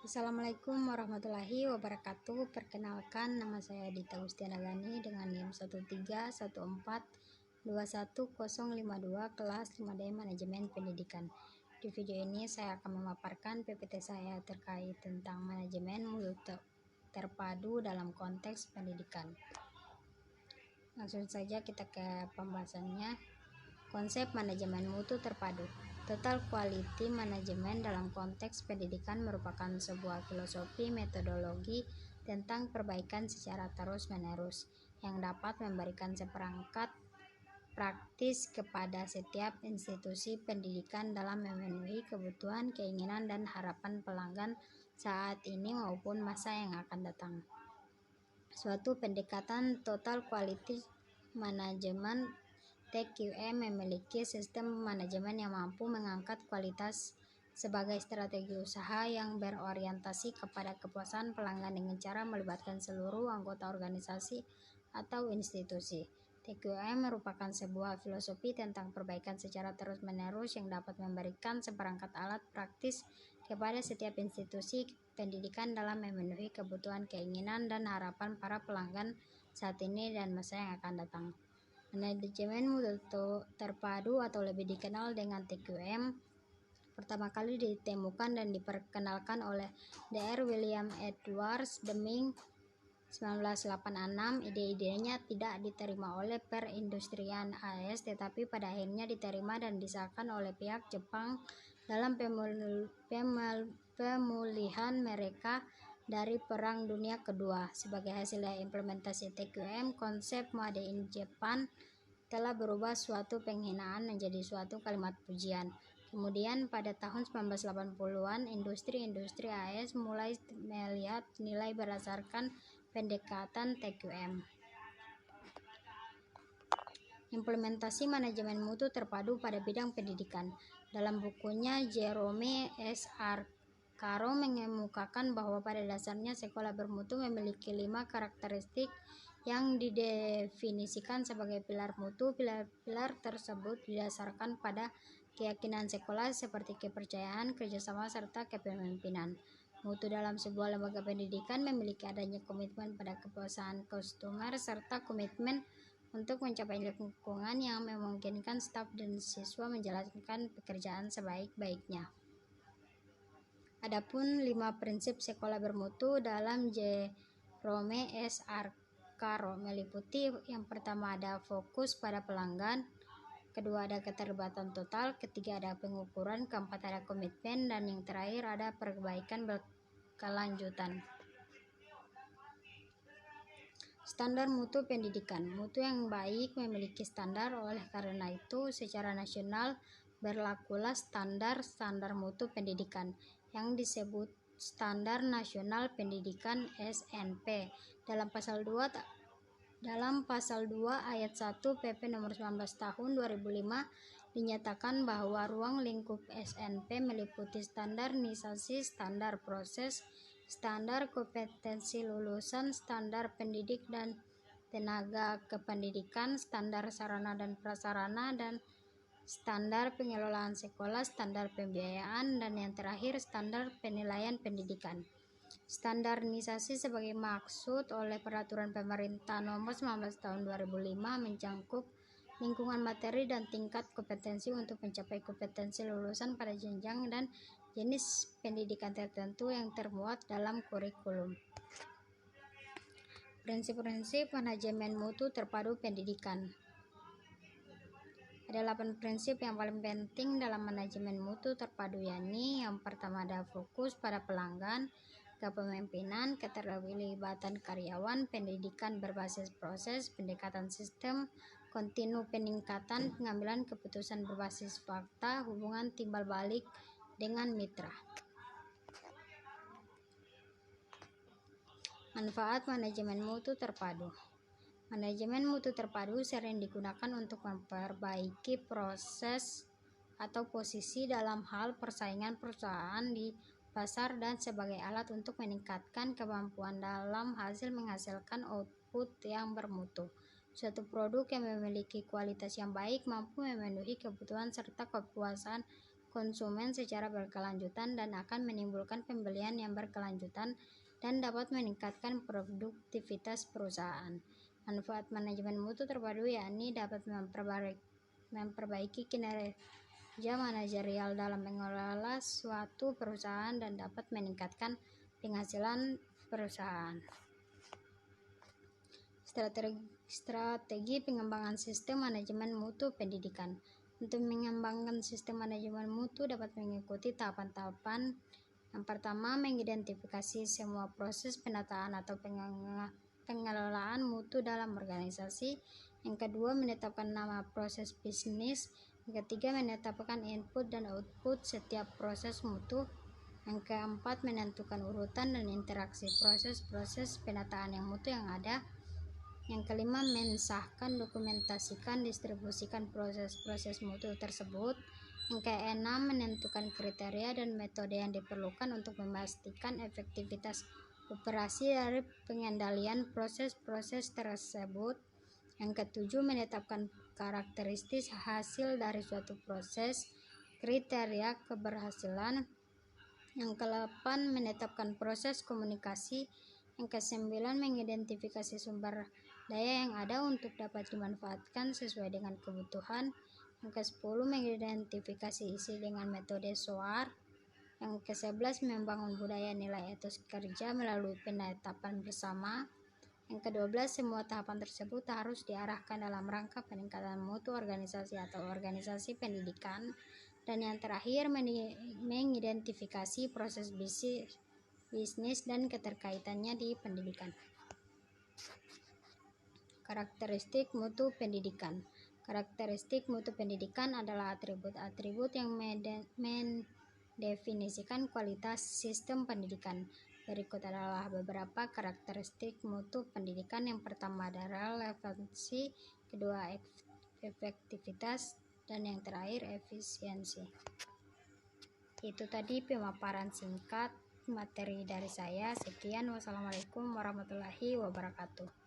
Assalamualaikum warahmatullahi wabarakatuh. Perkenalkan, nama saya Dita Gustiana Gani dengan NIM 131421052 kelas 5D Manajemen Pendidikan. Di video ini saya akan memaparkan PPT saya terkait tentang manajemen mutu terpadu dalam konteks pendidikan. Langsung saja kita ke pembahasannya. Konsep manajemen mutu terpadu. Total Quality Management dalam konteks pendidikan merupakan sebuah filosofi metodologi tentang perbaikan secara terus-menerus yang dapat memberikan seperangkat praktis kepada setiap institusi pendidikan dalam memenuhi kebutuhan, keinginan, dan harapan pelanggan saat ini maupun masa yang akan datang. Suatu pendekatan Total Quality Management TQM memiliki sistem manajemen yang mampu mengangkat kualitas sebagai strategi usaha yang berorientasi kepada kepuasan pelanggan dengan cara melibatkan seluruh anggota organisasi atau institusi. TQM merupakan sebuah filosofi tentang perbaikan secara terus-menerus yang dapat memberikan seperangkat alat praktis kepada setiap institusi pendidikan dalam memenuhi kebutuhan, keinginan, dan harapan para pelanggan saat ini dan masa yang akan datang. Manajemen mutu terpadu atau lebih dikenal dengan TQM pertama kali ditemukan dan diperkenalkan oleh Dr. William Edwards Deming 1986. Ide-idenya tidak diterima oleh perindustrian AS, tetapi pada akhirnya diterima dan disahkan oleh pihak Jepang dalam pemulihan mereka dari Perang Dunia Kedua. Sebagai hasil dari implementasi TQM, konsep Made in Japan telah berubah suatu penghinaan menjadi suatu kalimat pujian. Kemudian pada tahun 1980-an, industri AS mulai melihat nilai berdasarkan pendekatan TQM. Implementasi manajemen mutu terpadu pada bidang pendidikan. Dalam bukunya, Jerome S. R. Caro mengemukakan bahwa pada dasarnya sekolah bermutu memiliki 5 karakteristik yang didefinisikan sebagai pilar mutu. Pilar-pilar tersebut didasarkan pada keyakinan sekolah seperti kepercayaan, kerjasama, serta kepemimpinan. Mutu dalam sebuah lembaga pendidikan memiliki adanya komitmen pada kepuasan customer serta komitmen untuk mencapai lingkungan yang memungkinkan staf dan siswa menjalankan pekerjaan sebaik-baiknya. Adapun 5 prinsip sekolah bermutu dalam Jerome S. R. Caro meliputi: yang pertama ada fokus pada pelanggan, kedua ada keterlibatan total, ketiga ada pengukuran, keempat ada komitmen, dan yang terakhir ada perbaikan berkelanjutan. Standar mutu pendidikan. Mutu yang baik memiliki standar, oleh karena itu secara nasional berlakulah standar mutu pendidikan yang disebut Standar Nasional Pendidikan SNP. Dalam pasal 2 ayat 1 PP nomor 19 tahun 2005 dinyatakan bahwa ruang lingkup SNP meliputi standarisasi standar proses, standar kompetensi lulusan, standar pendidik dan tenaga kependidikan, standar sarana dan prasarana, dan standar pengelolaan sekolah, standar pembiayaan, dan yang terakhir standar penilaian pendidikan. Standarisasi sebagai maksud oleh Peraturan Pemerintah Nomor 19 Tahun 2005 mencangkup lingkungan materi dan tingkat kompetensi untuk mencapai kompetensi lulusan pada jenjang dan jenis pendidikan tertentu yang termuat dalam kurikulum. Prinsip-prinsip manajemen mutu terpadu pendidikan. Ada 8 prinsip yang paling penting dalam manajemen mutu terpadu, yakni yang pertama ada fokus pada pelanggan, kepemimpinan, keterlibatan karyawan, pendidikan berbasis proses, pendekatan sistem, kontinu peningkatan, pengambilan keputusan berbasis fakta, hubungan timbal balik dengan mitra. Manfaat manajemen mutu terpadu. Manajemen mutu terpadu sering digunakan untuk memperbaiki proses atau posisi dalam hal persaingan perusahaan di pasar dan sebagai alat untuk meningkatkan kemampuan dalam menghasilkan output yang bermutu. Suatu produk yang memiliki kualitas yang baik mampu memenuhi kebutuhan serta kepuasan konsumen secara berkelanjutan dan akan menimbulkan pembelian yang berkelanjutan dan dapat meningkatkan produktivitas perusahaan. Manfaat manajemen mutu terpadu yakni dapat memperbaiki kinerja manajerial dalam mengelola suatu perusahaan dan dapat meningkatkan penghasilan perusahaan. Strategi pengembangan sistem manajemen mutu pendidikan. Untuk mengembangkan sistem manajemen mutu dapat mengikuti tahapan-tahapan. Yang pertama, mengidentifikasi semua proses penataan atau pengelolaan mutu dalam organisasi. Yang kedua, menetapkan nama proses bisnis. Yang ketiga, menetapkan input dan output setiap proses mutu. Yang keempat, menentukan urutan dan interaksi proses-proses penataan yang mutu yang ada. Yang kelima, mensahkan, dokumentasikan, distribusikan proses-proses mutu tersebut. Yang keenam, menentukan kriteria dan metode yang diperlukan untuk memastikan efektivitas operasi dari pengendalian proses-proses tersebut. Yang ketujuh, menetapkan karakteristik hasil dari suatu proses, kriteria keberhasilan. Yang ke-8, menetapkan proses komunikasi. Yang ke-9, mengidentifikasi sumber daya yang ada untuk dapat dimanfaatkan sesuai dengan kebutuhan. Yang ke-10, mengidentifikasi isi dengan metode SWOT. Yang ke-11, membangun budaya nilai etos kerja melalui penetapan bersama. Yang ke-12, semua tahapan tersebut harus diarahkan dalam rangka peningkatan mutu organisasi atau organisasi pendidikan. Dan yang terakhir, mengidentifikasi proses bisnis dan keterkaitannya di pendidikan. Karakteristik mutu pendidikan. Karakteristik mutu pendidikan adalah atribut-atribut yang mendefinisikan kualitas sistem pendidikan. Berikut adalah beberapa karakteristik mutu pendidikan. Yang pertama adalah relevansi, kedua efektivitas, dan yang terakhir efisiensi. Itu tadi pemaparan singkat materi dari saya. Sekian, wassalamualaikum warahmatullahi wabarakatuh.